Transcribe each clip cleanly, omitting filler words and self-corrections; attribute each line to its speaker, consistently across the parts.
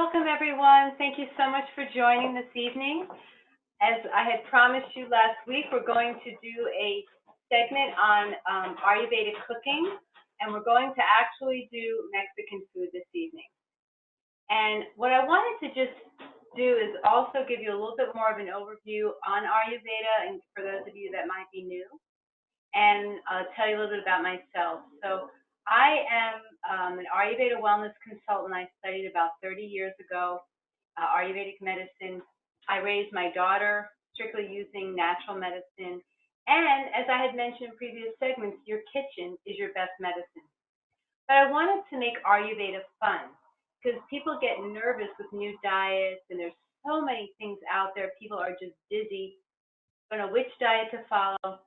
Speaker 1: Welcome, everyone. Thank you so much for joining this evening. As I had promised you last week, we're going to do a segment on Ayurvedic cooking, and we're going to actually do Mexican food this evening. And what I wanted to just do is also give you a little bit more of an overview on Ayurveda, and for those of you that might be new, and tell you a little bit about myself. So I am an Ayurveda wellness consultant. I studied about 30 years ago Ayurvedic medicine. I raised my daughter strictly using natural medicine. And as I had mentioned in previous segments, your kitchen is your best medicine. But I wanted to make Ayurveda fun because people get nervous with new diets, and there's so many things out there. People are just dizzy, don't know which diet to follow.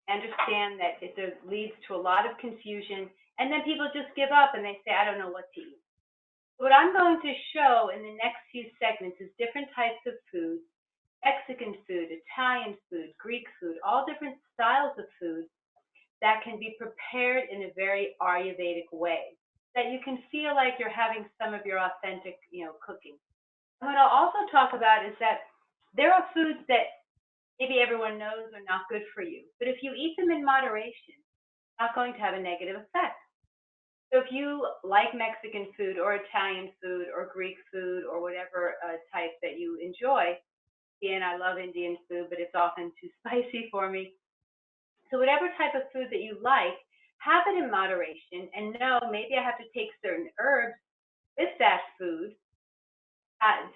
Speaker 1: Understand that it leads to a lot of confusion, and then people just give up and they say, I don't know what to eat. What I'm going to show in the next few segments is different types of food, Mexican food, Italian food, Greek food, all different styles of food that can be prepared in a very Ayurvedic way, that you can feel like you're having some of your authentic, cooking. And what I'll also talk about is that there are foods that maybe everyone knows are not good for you, but if you eat them in moderation, it's not going to have a negative effect. So if you like Mexican food or Italian food or Greek food or whatever type that you enjoy, and I love Indian food, but it's often too spicy for me. So whatever type of food that you like, have it in moderation, and know maybe I have to take certain herbs with that food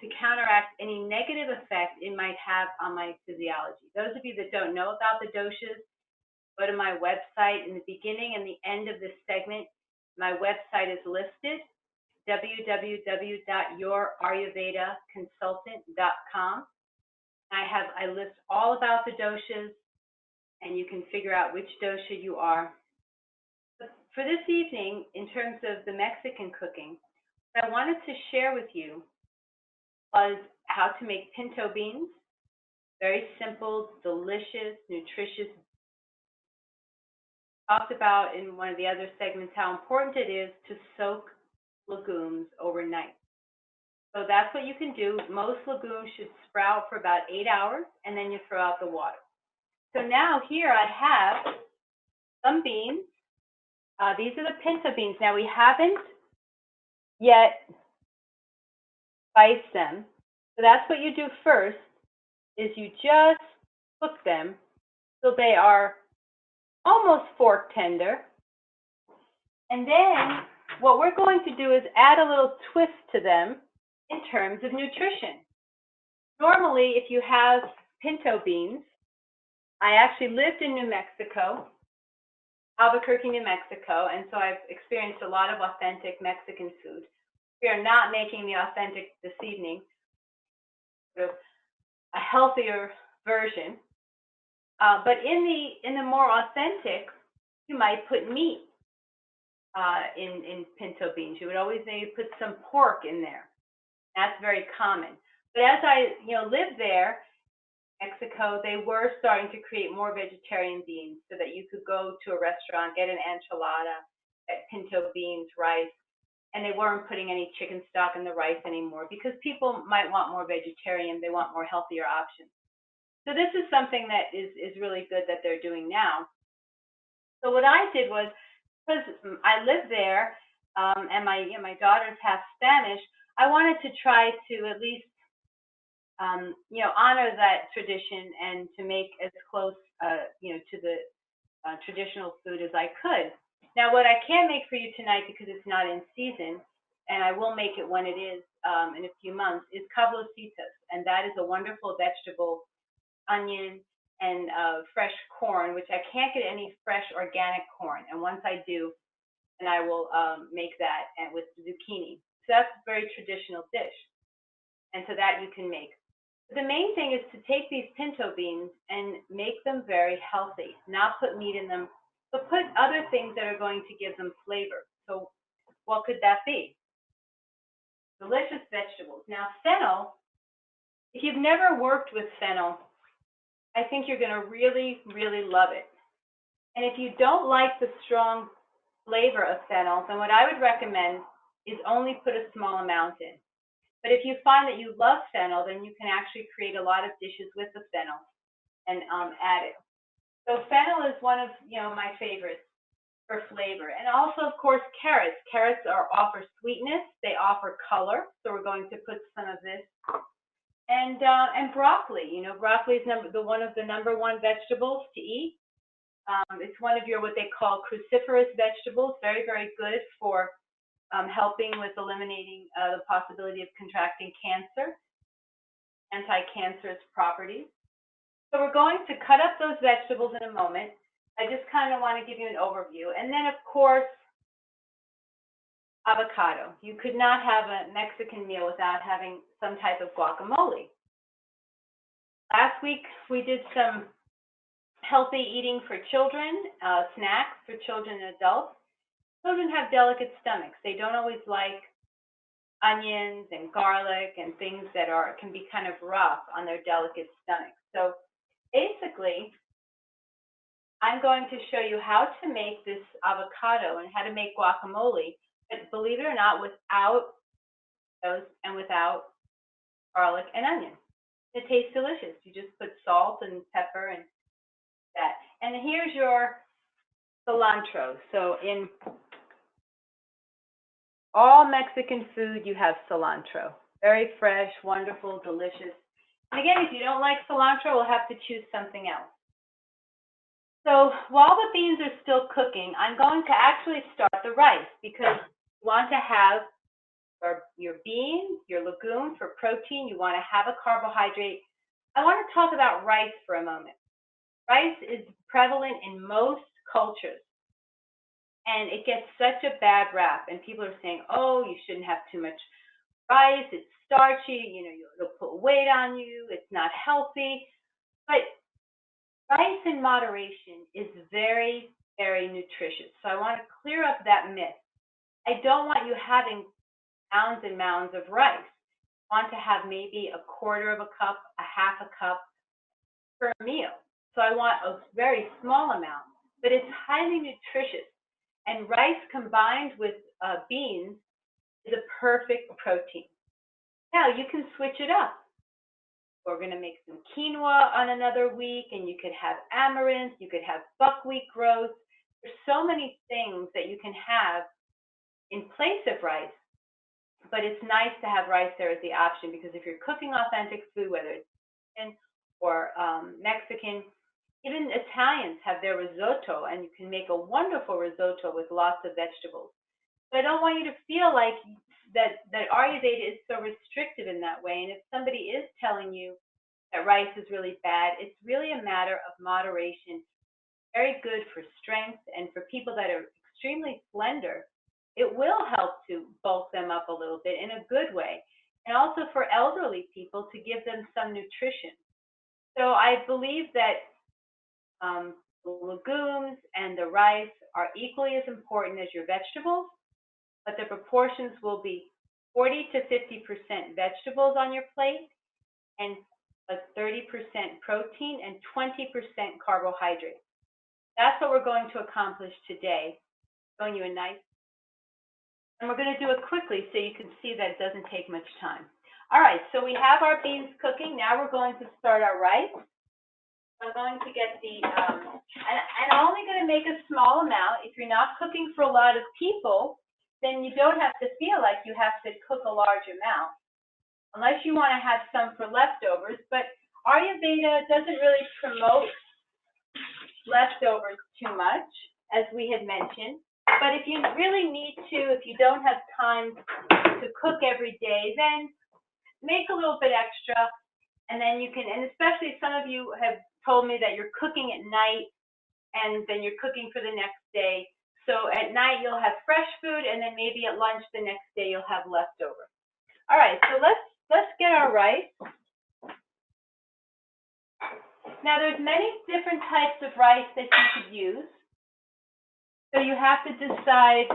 Speaker 1: to counteract any negative effect it might have on my physiology. Those of you that don't know about the doshas, go to my website. In the beginning and the end of this segment, my website is listed, www.yourayurvedaconsultant.com. I list all about the doshas, and you can figure out which dosha you are. But for this evening, in terms of the Mexican cooking, what I wanted to share with you was how to make pinto beans. Very simple, delicious, nutritious. Talked about in one of the other segments how important it is to soak legumes overnight. So that's what you can do. Most legumes should sprout for about 8 hours, and then you throw out the water. So now here I have some beans. These are the pinto beans. Now we haven't yet spice them. So that's what you do first, is you just cook them so they are almost fork tender. And then what we're going to do is add a little twist to them in terms of nutrition. Normally, if you have pinto beans, I actually lived in New Mexico, Albuquerque, New Mexico, and so I've experienced a lot of authentic Mexican food. We are not making the authentic this evening, sort of a healthier version. But in the more authentic, you might put meat in pinto beans. You would always maybe put some pork in there. That's very common. But as I lived there, Mexico, they were starting to create more vegetarian beans so that you could go to a restaurant, get an enchilada, get pinto beans, rice, and they weren't putting any chicken stock in the rice anymore because people might want more vegetarian, they want more healthier options. So this is something that is really good that they're doing now. So what I did was, because I lived there and my daughter's half Spanish, I wanted to try to at least honor that tradition and to make as close to the traditional food as I could. Now, what I can't make for you tonight because it's not in season, and I will make it when it is in a few months, is cablositas, and that is a wonderful vegetable, onion, and fresh corn, which I can't get any fresh organic corn. And once I do, then I will make that and with zucchini. So that's a very traditional dish, and so that you can make. But the main thing is to take these pinto beans and make them very healthy, not put meat in them, but put other things that are going to give them flavor. So what could that be? Delicious vegetables. Now, fennel, if you've never worked with fennel, I think you're going to really, really love it. And if you don't like the strong flavor of fennel, then what I would recommend is only put a small amount in. But if you find that you love fennel, then you can actually create a lot of dishes with the fennel and add it. So fennel is one of my favorites for flavor. And also, of course, carrots. Carrots offer sweetness. They offer color. So we're going to put some of this. And broccoli. Broccoli is one of the number one vegetables to eat. It's one of your what they call cruciferous vegetables. Very, very good for helping with eliminating the possibility of contracting cancer, anti-cancerous properties. So we're going to cut up those vegetables in a moment. I just kind of want to give you an overview. And then, of course, avocado. You could not have a Mexican meal without having some type of guacamole. Last week, we did some healthy eating for children, snacks for children and adults. Children have delicate stomachs. They don't always like onions and garlic and things that can be kind of rough on their delicate stomachs. So basically, I'm going to show you how to make this avocado and how to make guacamole, but believe it or not, without those and without garlic and onion. It tastes delicious. You just put salt and pepper and that. And here's your cilantro. So in all Mexican food, you have cilantro. Very fresh, wonderful, delicious. And again, if you don't like cilantro, we'll have to choose something else. So while the beans are still cooking, I'm going to actually start the rice because you want to have your beans, your legume for protein. You want to have a carbohydrate. I want to talk about rice for a moment. Rice is prevalent in most cultures, and it gets such a bad rap. And people are saying, oh, you shouldn't have too much rice. It's starchy. It'll put weight on you. It's not healthy. But rice in moderation is very, very nutritious. So I want to clear up that myth. I don't want you having mounds and mounds of rice. I want to have maybe a quarter of a cup, a half a cup per meal. So I want a very small amount, but it's highly nutritious. And rice combined with beans is a perfect protein. Now you can switch it up. We're going to make some quinoa on another week, and you could have amaranth, you could have buckwheat growth. There's so many things that you can have in place of rice, but it's nice to have rice there as the option because if you're cooking authentic food, whether it's Indian or Mexican, even Italians have their risotto, and you can make a wonderful risotto with lots of vegetables. So I don't want you to feel like that Ayurveda is so restrictive in that way. And if somebody is telling you that rice is really bad, it's really a matter of moderation. Very good for strength, and for people that are extremely slender, it will help to bulk them up a little bit in a good way. And also for elderly people to give them some nutrition. So I believe that the legumes and the rice are equally as important as your vegetables, but the proportions will be 40 to 50% vegetables on your plate and a 30% protein and 20% carbohydrate. That's what we're going to accomplish today. Showing you a nice, and we're going to do it quickly so you can see that it doesn't take much time. All right, so we have our beans cooking. Now we're going to start our rice. I'm going to get the, and I'm only going to make a small amount. If you're not cooking for a lot of people, then you don't have to feel like you have to cook a large amount, unless you want to have some for leftovers. But Ayurveda doesn't really promote leftovers too much, as we had mentioned. But if you really need to, if you don't have time to cook every day, then make a little bit extra, and then you can, and especially some of you have told me that you're cooking at night, and then you're cooking for the next day. So at night, you'll have fresh food, and then maybe at lunch the next day, you'll have leftover. All right, so let's get our rice. Now, there's many different types of rice that you could use. So you have to decide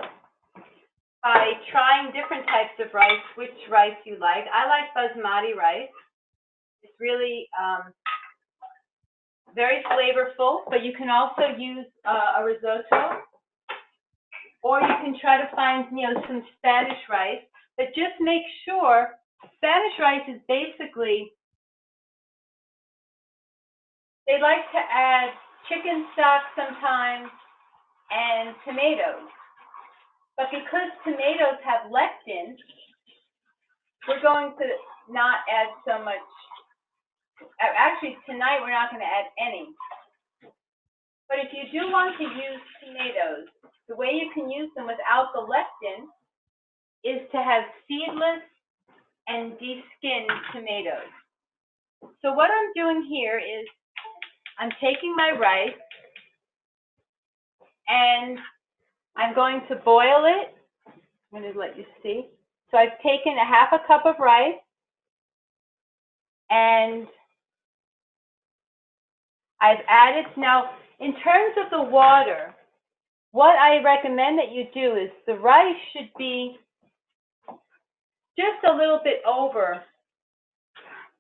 Speaker 1: by trying different types of rice, which rice you like. I like basmati rice. It's really very flavorful, but you can also use a risotto. Or you can try to find, some Spanish rice, but just make sure Spanish rice is basically, they like to add chicken stock sometimes and tomatoes. But because tomatoes have lectin, we're going to not add so much. Actually, tonight we're not going to add any. But if you do want to use tomatoes, the way you can use them without the lectin is to have seedless and de-skinned tomatoes. So what I'm doing here is I'm taking my rice and I'm going to boil it. I'm going to let you see. So I've taken a half a cup of rice and I've added, now in terms of the water, what I recommend that you do is the rice should be just a little bit over,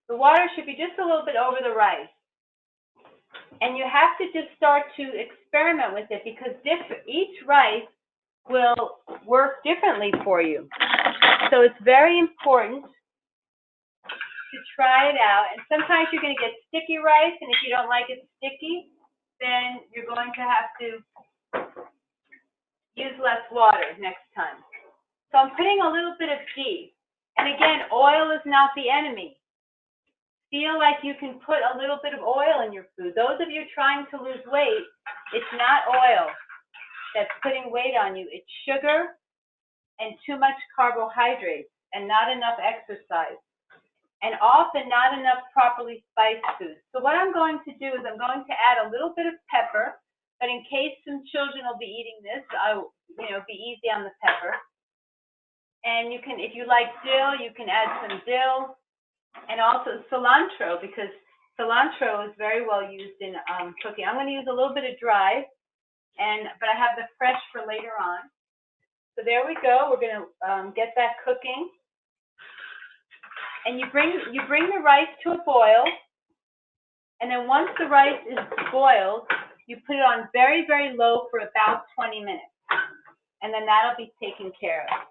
Speaker 1: the water should be just a little bit over the rice. And you have to just start to experiment with it because each rice will work differently for you. So it's very important to try it out. And sometimes you're going to get sticky rice, and if you don't like it sticky, then you're going to have to use less water next time. So I'm putting a little bit of ghee. And again, oil is not the enemy. Feel like you can put a little bit of oil in your food. Those of you trying to lose weight, it's not oil that's putting weight on you. It's sugar and too much carbohydrates and not enough exercise. And often not enough properly spiced foods. So what I'm going to do is I'm going to add a little bit of pepper, but in case some children will be eating this, I'll be easy on the pepper. And you can, if you like dill, you can add some dill. And also cilantro, because cilantro is very well used in cooking. I'm going to use a little bit of dry, but I have the fresh for later on. So there we go. We're going to get that cooking. And you bring the rice to a boil, and then once the rice is boiled, you put it on very, very low for about 20 minutes. And then that'll be taken care of.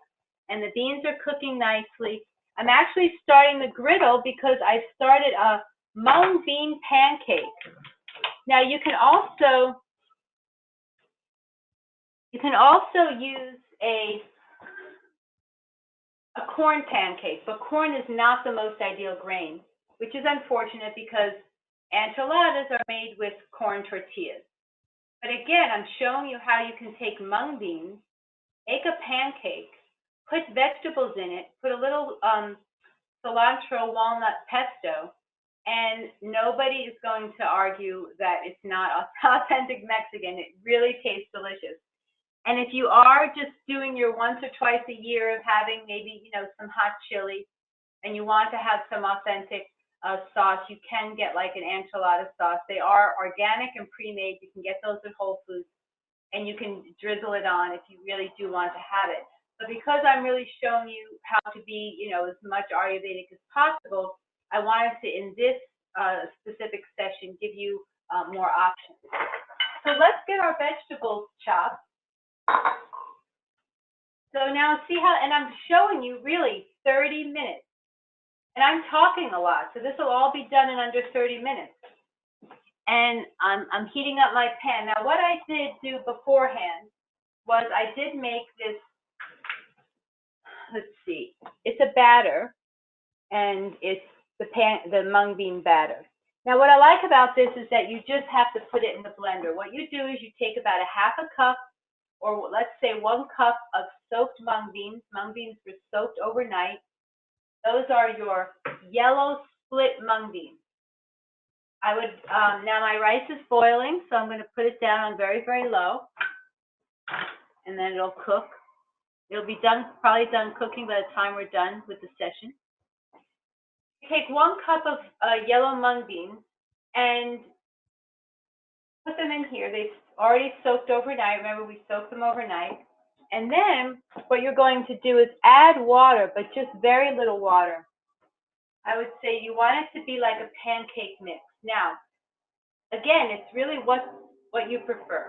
Speaker 1: And the beans are cooking nicely. I'm actually starting the griddle because I started a mung bean pancake. Now you can also use a corn pancake, but corn is not the most ideal grain, which is unfortunate because enchiladas are made with corn tortillas. But again, I'm showing you how you can take mung beans, make a pancake, put vegetables in it, put a little cilantro walnut pesto, and nobody is going to argue that it's not authentic Mexican. It really tastes delicious. And if you are just doing your once or twice a year of having maybe, some hot chili, and you want to have some authentic sauce, you can get like an enchilada sauce. They are organic and pre-made. You can get those at Whole Foods, and you can drizzle it on if you really do want to have it. But because I'm really showing you how to be, as much Ayurvedic as possible, I wanted to, in this specific session, give you more options. So let's get our vegetables chopped. So now see how, and I'm showing you really 30 minutes. And I'm talking a lot, so this will all be done in under 30 minutes. And I'm heating up my pan. Now what I did do beforehand was I did make this, let's see, it's a batter, and it's the mung bean batter. Now what I like about this is that you just have to put it in the blender. What you do is you take about a half a cup, or let's say 1 cup of soaked mung beans. Mung beans were soaked overnight. Those are your yellow split mung beans. I would, now my rice is boiling, so I'm going to put it down on very, very low, and then it'll cook. It'll be probably done cooking by the time we're done with the session. Take 1 cup of yellow mung beans and put them in here. They've already soaked overnight. Remember, we soaked them overnight. And then what you're going to do is add water, but just very little water. I would say you want it to be like a pancake mix. Now, again, it's really what you prefer.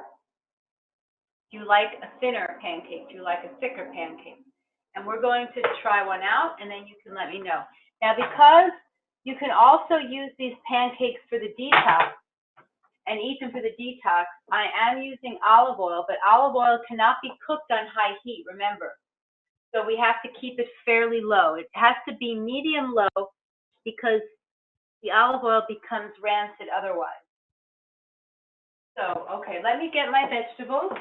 Speaker 1: Do you like a thinner pancake? Do you like a thicker pancake? And we're going to try one out, and then you can let me know. Now, because you can also use these pancakes for the detox and eat them for the detox, I am using olive oil, but olive oil cannot be cooked on high heat, remember. So we have to keep it fairly low. It has to be medium low because the olive oil becomes rancid otherwise. So, okay, let me get my vegetables.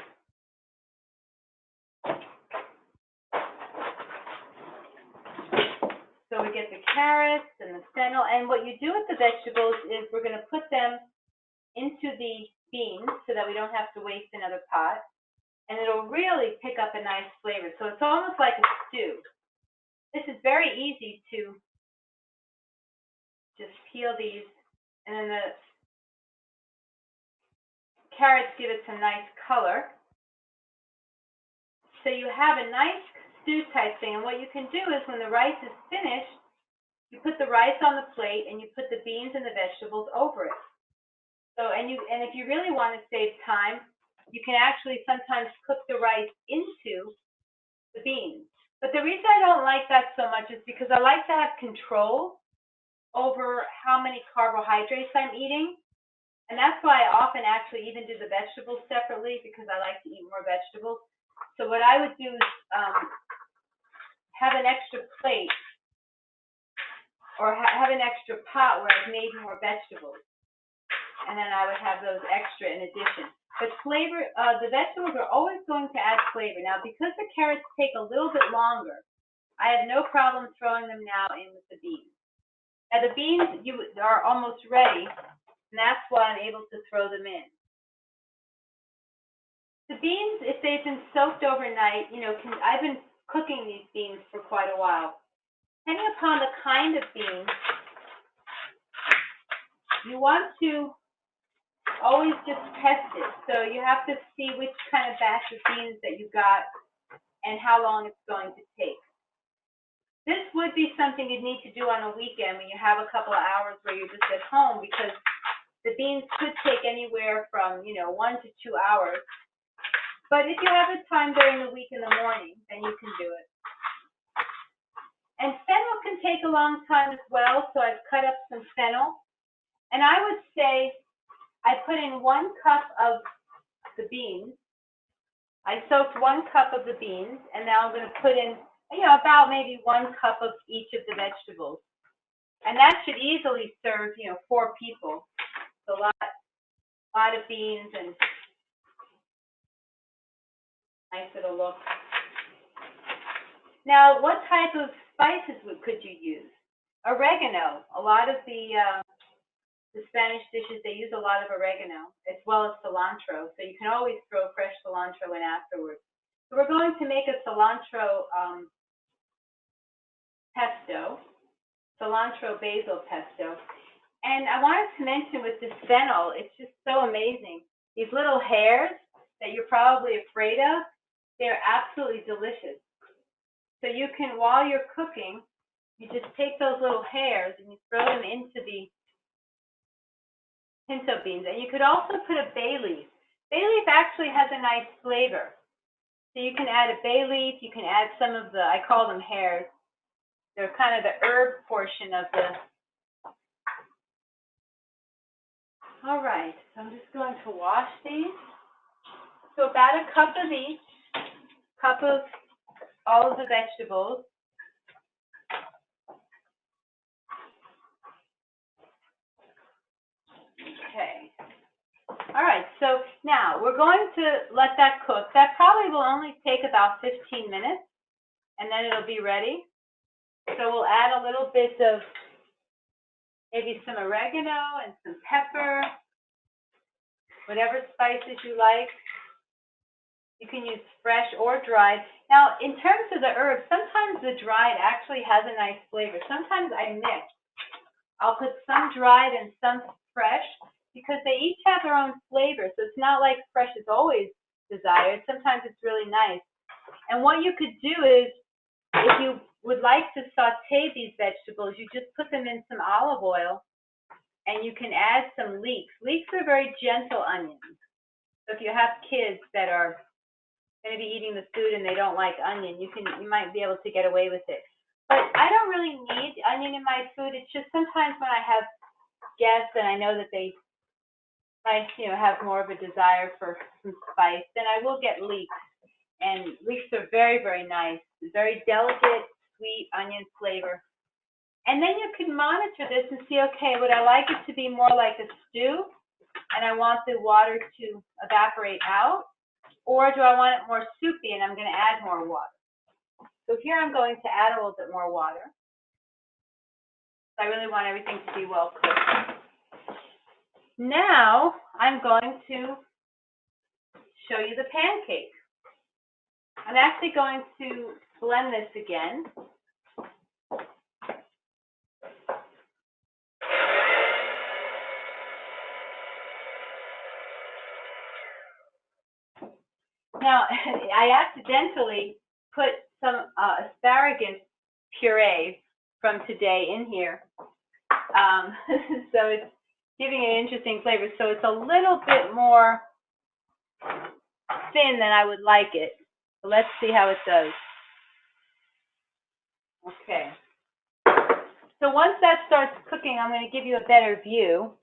Speaker 1: So we get the carrots and the fennel, and what you do with the vegetables is we're going to put them into the beans so that we don't have to waste another pot, and it'll really pick up a nice flavor. So it's almost like a stew. This is very easy to just peel these, and then the carrots give it some nice color. So you have a nice stew type thing, and what you can do is when the rice is finished, you put the rice on the plate and you put the beans and the vegetables over it. So, and if you really want to save time, you can actually sometimes cook the rice into the beans. But the reason I don't like that so much is because I like to have control over how many carbohydrates I'm eating. And that's why I often actually even do the vegetables separately, because I like to eat more vegetables. So what I would do is have an extra plate or have an extra pot where I've made more vegetables. And then I would have those extra in addition. But flavor, the vegetables are always going to add flavor. Now, because the carrots take a little bit longer, I have no problem throwing them now in with the beans. Now, the beans are almost ready, and that's why I'm able to throw them in. The beans, if they've been soaked overnight, I've been cooking these beans for quite a while. Depending upon the kind of beans, you want to always just test it. So you have to see which kind of batch of beans that you got and how long it's going to take. This would be something you'd need to do on a weekend when you have a couple of hours where you're just at home, because the beans could take anywhere from, 1 to 2 hours. But if you have the time during the week in the morning, then you can do it. And fennel can take a long time as well, so I've cut up some fennel. And I would say I put in 1 cup of the beans. I soaked 1 cup of the beans, and now I'm going to put in, about maybe 1 cup of each of the vegetables. And that should easily serve, 4 people. It's a lot of beans and nice little look. Now, what type of spices could you use? Oregano. A lot of the Spanish dishes, they use a lot of oregano, as well as cilantro. So you can always throw fresh cilantro in afterwards. So we're going to make a cilantro pesto, cilantro basil pesto. And I wanted to mention with this fennel, it's just so amazing. These little hairs that you're probably afraid of, they're absolutely delicious. So you can, while you're cooking, you just take those little hairs and you throw them into the pinto beans. And you could also put a bay leaf. Bay leaf actually has a nice flavor. So you can add a bay leaf, you can add some of the, I call them hairs. They're kind of the herb portion of the. All right, so I'm just going to wash these. So about a cup of each, cup of all of the vegetables. Okay. All right, so now we're going to let that cook. That probably will only take about 15 minutes, and then it'll be ready. So we'll add a little bit of maybe some oregano and some pepper, whatever spices you like. You can use fresh or dried. Now, in terms of the herbs, sometimes the dried actually has a nice flavor. Sometimes I mix. I'll put some dried and some fresh because they each have their own flavor. So it's not like fresh is always desired. Sometimes it's really nice. And what you could do is, if you would like to saute these vegetables, you just put them in some olive oil and you can add some leeks. Leeks are very gentle onions. So if you have kids that are going to be eating the food and they don't like onion, you might be able to get away with it. But I don't really need onion in my food. It's just sometimes when I have guests and I know that they might, have more of a desire for some spice, then I will get leeks. And leeks are very, very nice. Very delicate, sweet onion flavor. And then you can monitor this and see, okay, would I like it to be more like a stew, and I want the water to evaporate out? Or do I want it more soupy and I'm going to add more water? So here I'm going to add a little bit more water. I really want everything to be well cooked. Now I'm going to show you the pancake. I'm actually going to blend this again. Now, I accidentally put some asparagus puree from today in here. So it's giving an interesting flavor. So it's a little bit more thin than I would like it. So let's see how it does. Okay. So once that starts cooking, I'm going to give you a better view.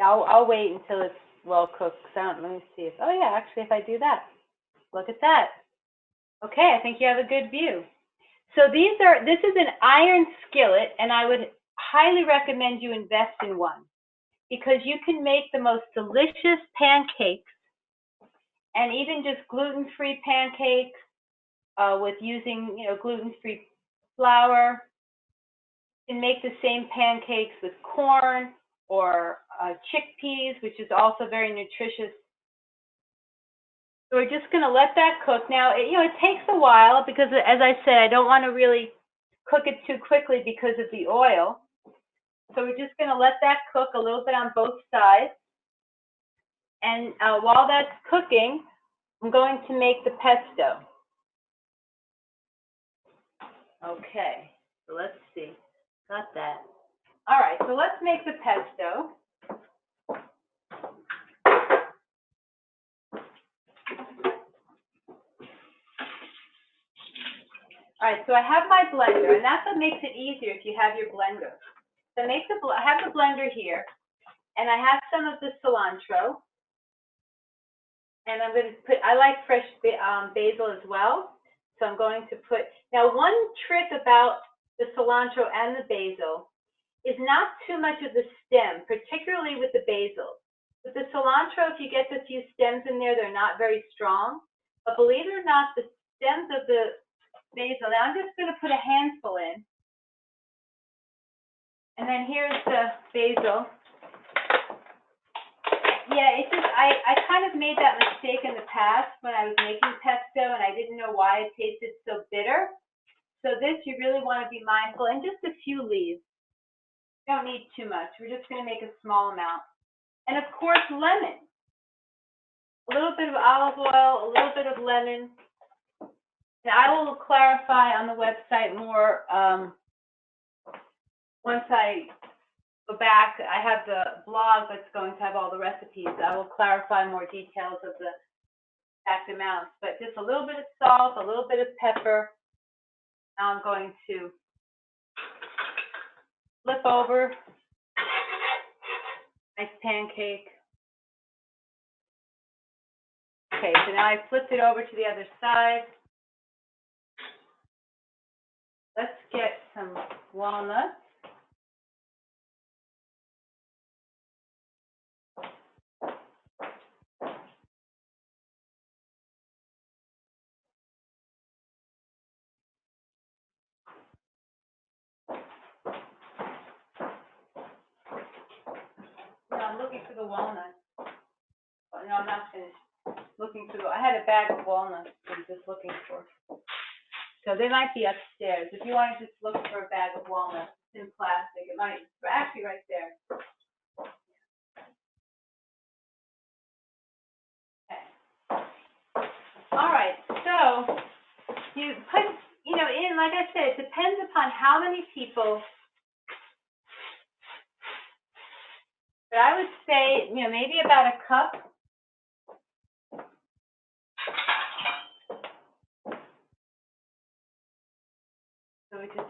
Speaker 1: I'll wait until it's well cooked. Let me see if, oh yeah, actually if I do that, look at that. Okay, I think you have a good view. So this is an iron skillet, and I would highly recommend you invest in one because you can make the most delicious pancakes, and even just gluten-free pancakes with using, gluten-free flour. You can make the same pancakes with corn or chickpeas, which is also very nutritious. So we're just going to let that cook. Now, it takes a while because, as I said, I don't want to really cook it too quickly because of the oil. So we're just going to let that cook a little bit on both sides. And while that's cooking, I'm going to make the pesto. Okay, so let's see. Got that. All right, so let's make the pesto. All right, so I have my blender, and that's what makes it easier if you have your blender. So I have the blender here, and I have some of the cilantro, and I'm going to put, I like fresh basil as well, so I'm going to put, now one trick about the cilantro and the basil is not too much of the stem, particularly with the basil. With the cilantro, if you get a few stems in there, they're not very strong, but believe it or not, the stems of the basil. Now I'm just going to put a handful in. And then here's the basil. Yeah, it's just, I kind of made that mistake in the past when I was making pesto and I didn't know why it tasted so bitter. So this, you really want to be mindful, and just a few leaves. You don't need too much. We're just going to make a small amount. And of course, lemon. A little bit of olive oil, a little bit of lemon. And I will clarify on the website more once I go back. I have the blog that's going to have all the recipes. I will clarify more details of the exact amounts, but just a little bit of salt, a little bit of pepper. Now I'm going to flip over. Nice pancake. Okay, so now I flipped it over to the other side. Let's get some walnuts. No, I'm looking for the walnuts. Oh, no, I'm not finished. I had a bag of walnuts I'm just looking for. So they might be upstairs. If you want to just look for a bag of walnuts in plastic, it might, actually right there. Okay. All right, so you put, in, like I said, it depends upon how many people. But I would say, maybe about a cup.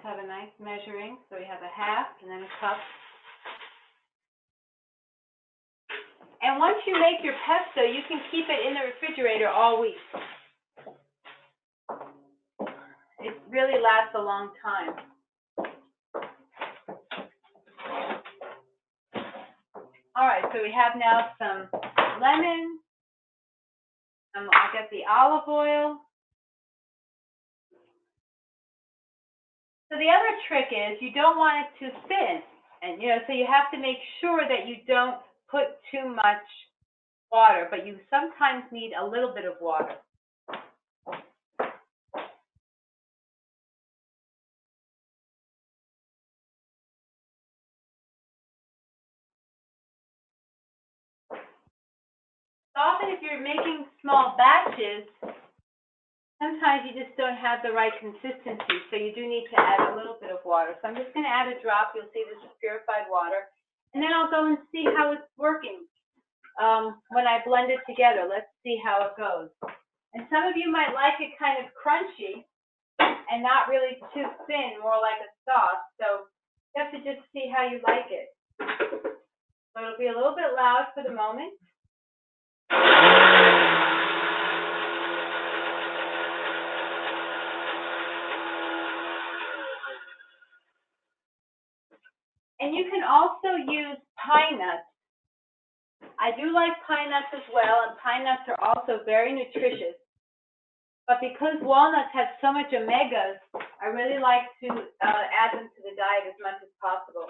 Speaker 1: have a nice measuring. So we have a half and then a cup. And once you make your pesto, you can keep it in the refrigerator all week. It really lasts a long time. All right, so we have now some lemon. I'll get the olive oil. So the other trick is you don't want it too thin. And, so you have to make sure that you don't put too much water, but you sometimes need a little bit of water. Often if you're making small batches, sometimes you just don't have the right consistency, so you do need to add a little bit of water. So I'm just going to add a drop. You'll see this is purified water. And then I'll go and see how it's working when I blend it together. Let's see how it goes. And some of you might like it kind of crunchy and not really too thin, more like a sauce. So you have to just see how you like it. So it'll be a little bit loud for the moment. And you can also use pine nuts. I do like pine nuts as well, and pine nuts are also very nutritious. But because walnuts have so much omegas, I really like to add them to the diet as much as possible.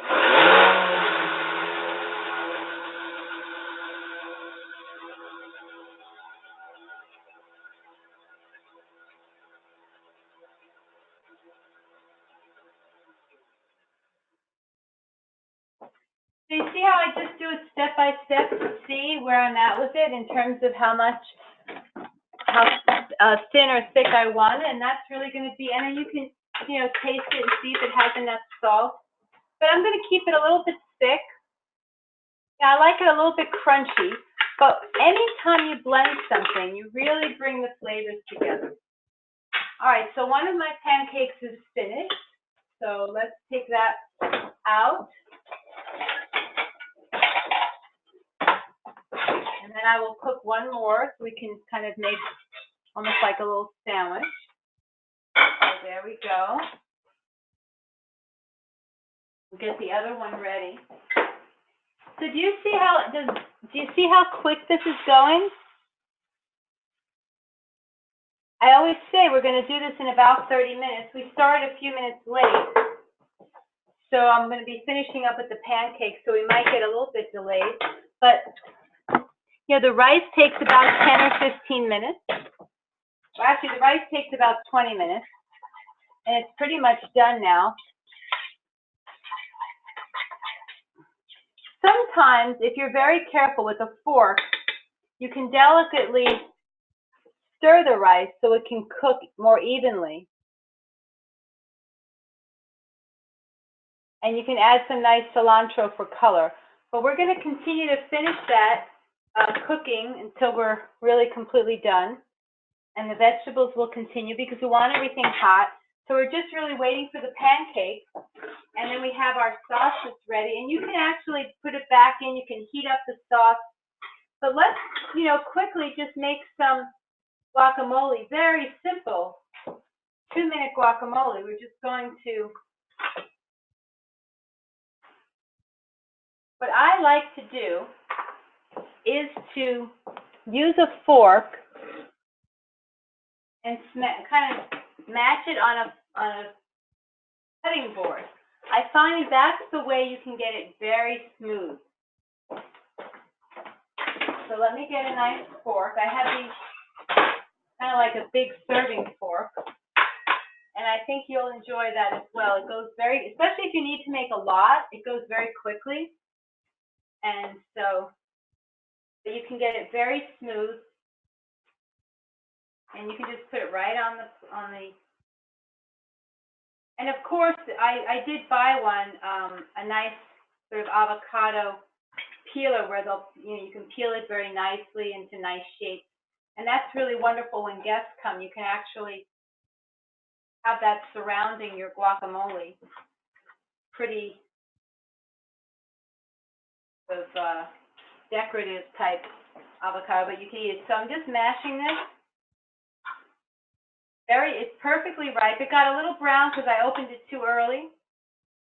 Speaker 1: So you see how I just do it step by step to see where I'm at with it in terms of how thin or thick I want it, and that's really going to be, and then you can, taste it and see if it has enough salt. But I'm going to keep it a little bit thick. Yeah, I like it a little bit crunchy, but anytime you blend something, you really bring the flavors together. All right, so one of my pancakes is finished, so let's take that out. And then I will cook one more so we can kind of make almost like a little sandwich. So there we go. We'll get the other one ready. So do you see how quick this is going? I always say we're going to do this in about 30 minutes. We started a few minutes late. So I'm going to be finishing up with the pancakes, so we might get a little bit delayed. But the rice takes about 10 or 15 minutes. Well, actually, the rice takes about 20 minutes, and it's pretty much done now. Sometimes, if you're very careful with a fork, you can delicately stir the rice so it can cook more evenly. And you can add some nice cilantro for color. But we're going to continue to finish that cooking until we're really completely done. And the vegetables will continue because we want everything hot. So we're just really waiting for the pancake. And then we have our sauce that's ready. And you can actually put it back in. You can heat up the sauce. But let's, quickly just make some guacamole. Very simple. 2-minute guacamole. We're just going to... What I like to do is to use a fork and kind of match it on a cutting board. I find that's the way you can get it very smooth. So let me get a nice fork. I have these kind of like a big serving fork. And I think you'll enjoy that as well. It goes especially if you need to make a lot, it goes very quickly. And so you can get it very smooth. And you can just put it right on the, and of course, I did buy one, a nice sort of avocado peeler where you can peel it very nicely into nice shapes. And that's really wonderful when guests come. You can actually have that surrounding your guacamole. Pretty of decorative type avocado, but you can eat it. So I'm just mashing this. It's perfectly ripe. It got a little brown because I opened it too early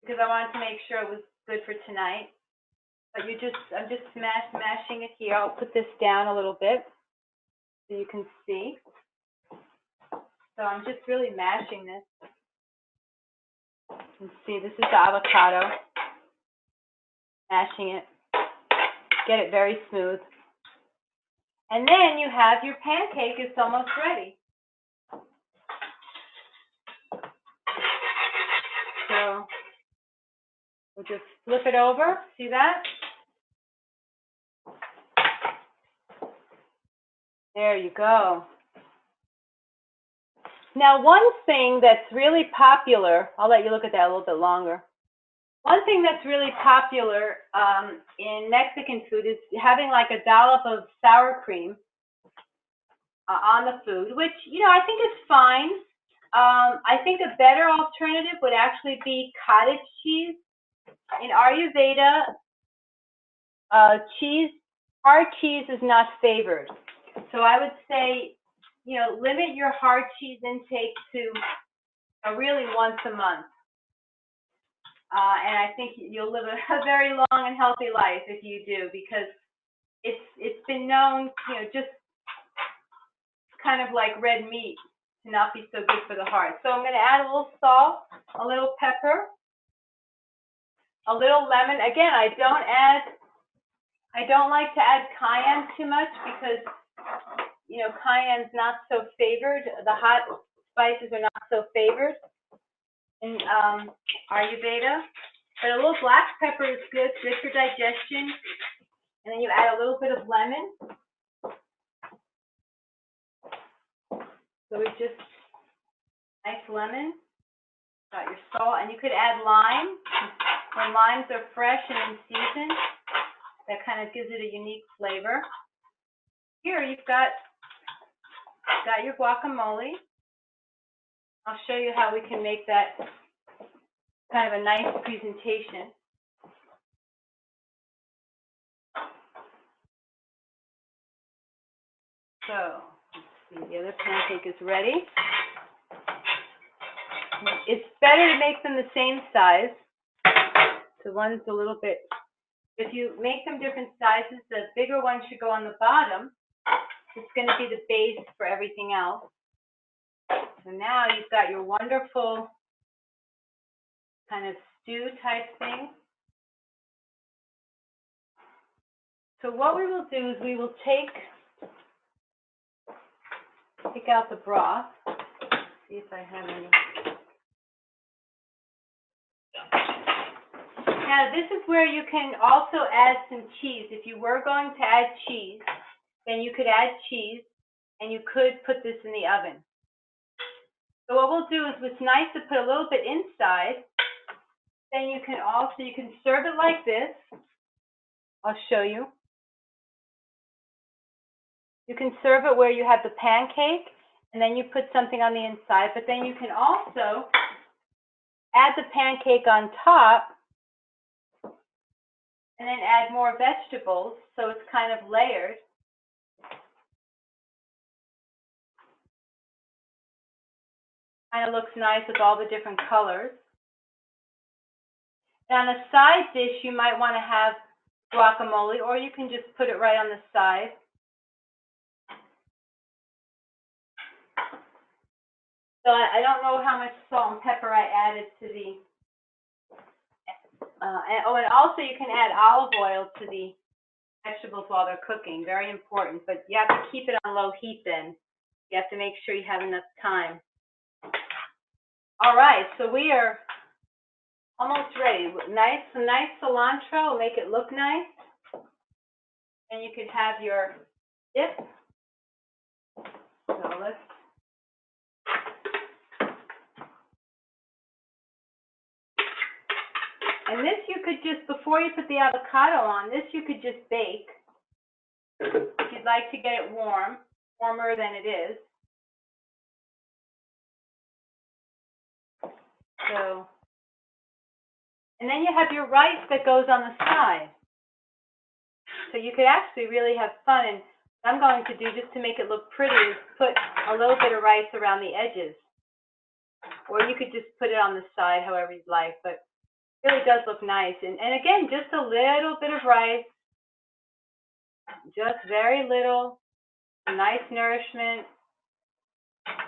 Speaker 1: because I wanted to make sure it was good for tonight. But I'm just mashing it here. I'll put this down a little bit so you can see. So I'm just really mashing this. You can see this is the avocado. Mashing it. Get it very smooth. And then you have your pancake. It's almost ready. So we'll just flip it over. See that? There you go. Now, one thing that's really popular, I'll let you look at that a little bit longer. One thing that's really popular in Mexican food is having like a dollop of sour cream on the food, which, I think is fine. I think a better alternative would actually be cottage cheese. In Ayurveda, hard cheese is not favored. So I would say, limit your hard cheese intake to really once a month. And I think you'll live a very long and healthy life if you do, because it's been known, just kind of like red meat to not be so good for the heart. So I'm going to add a little salt, a little pepper, a little lemon. Again, I don't like to add cayenne too much because, cayenne's not so favored. The hot spices are not so favored in Ayurveda. But a little black pepper is good for digestion. And then you add a little bit of lemon. So we just, nice lemon. Got your salt. And you could add lime. When limes are fresh and in season, that kind of gives it a unique flavor. Here you've got your guacamole. I'll show you how we can make that kind of a nice presentation. So, let's see, the other pancake is ready. It's better to make them the same size. So one's a little bit, if you make them different sizes, the bigger one should go on the bottom. It's going to be the base for everything else. So now you've got your wonderful kind of stew type thing. So what we will do is we will take out the broth. See if I have any. Now this is where you can also add some cheese. If you were going to add cheese, then you could add cheese and you could put this in the oven. So what we'll do is, it's nice to put a little bit inside. Then you can serve it like this. I'll show you. You can serve it where you have the pancake and then you put something on the inside, but then you can also add the pancake on top and then add more vegetables so it's kind of layered. Kind of looks nice with all the different colors. And on a side dish, you might want to have guacamole, or you can just put it right on the side. So I don't know how much salt and pepper I added to the, and also you can add olive oil to the vegetables while they're cooking, very important, but you have to keep it on low heat then. You have to make sure you have enough time. All right, so we are almost ready. Some nice cilantro will make it look nice. And you could have your dip. So let's. And this you could just, before you put the avocado on, this you could just bake. If you'd like to get it warmer than it is. So, and then you have your rice that goes on the side. So you could actually really have fun. And what I'm going to do, just to make it look pretty, is put a little bit of rice around the edges. Or you could just put it on the side, however you'd like. But it really does look nice. And again, just a little bit of rice. Just very little. Nice nourishment.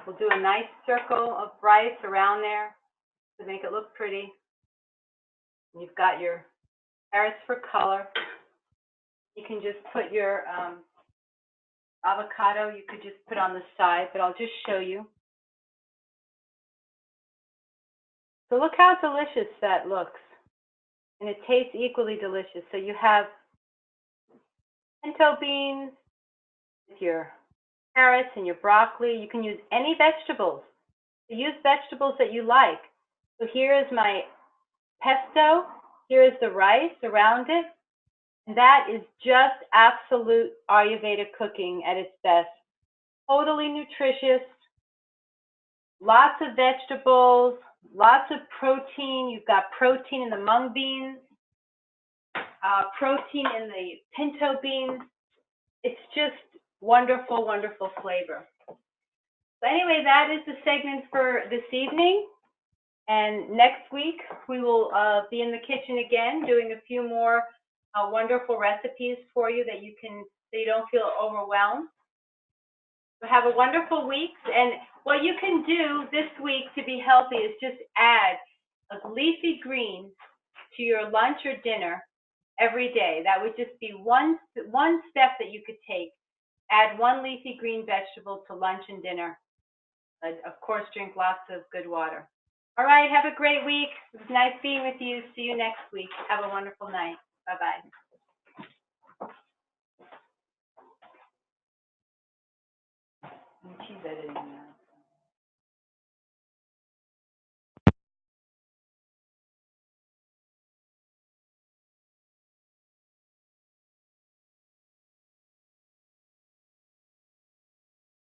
Speaker 1: We'll do a nice circle of rice around there to make it look pretty. You've got your carrots for color. You can just put your avocado, you could just put on the side, but I'll just show you. So look how delicious that looks. And it tastes equally delicious. So you have pinto beans, your carrots and your broccoli. You can use any vegetables. Use vegetables that you like. So here is my pesto. Here is the rice around it. And that is just absolute Ayurveda cooking at its best. Totally nutritious. Lots of vegetables, lots of protein. You've got protein in the mung beans, protein in the pinto beans. It's just wonderful, wonderful flavor. So anyway, that is the segment for this evening. And next week, we will be in the kitchen again, doing a few more wonderful recipes for you that you can, so you don't feel overwhelmed. So have a wonderful week. And what you can do this week to be healthy is just add a leafy greens to your lunch or dinner every day. That would just be one step that you could take. Add one leafy green vegetable to lunch and dinner. And of course, drink lots of good water. All right, have a great week. It was nice being with you. See you next week. Have a wonderful night. Bye-bye. She's editing that.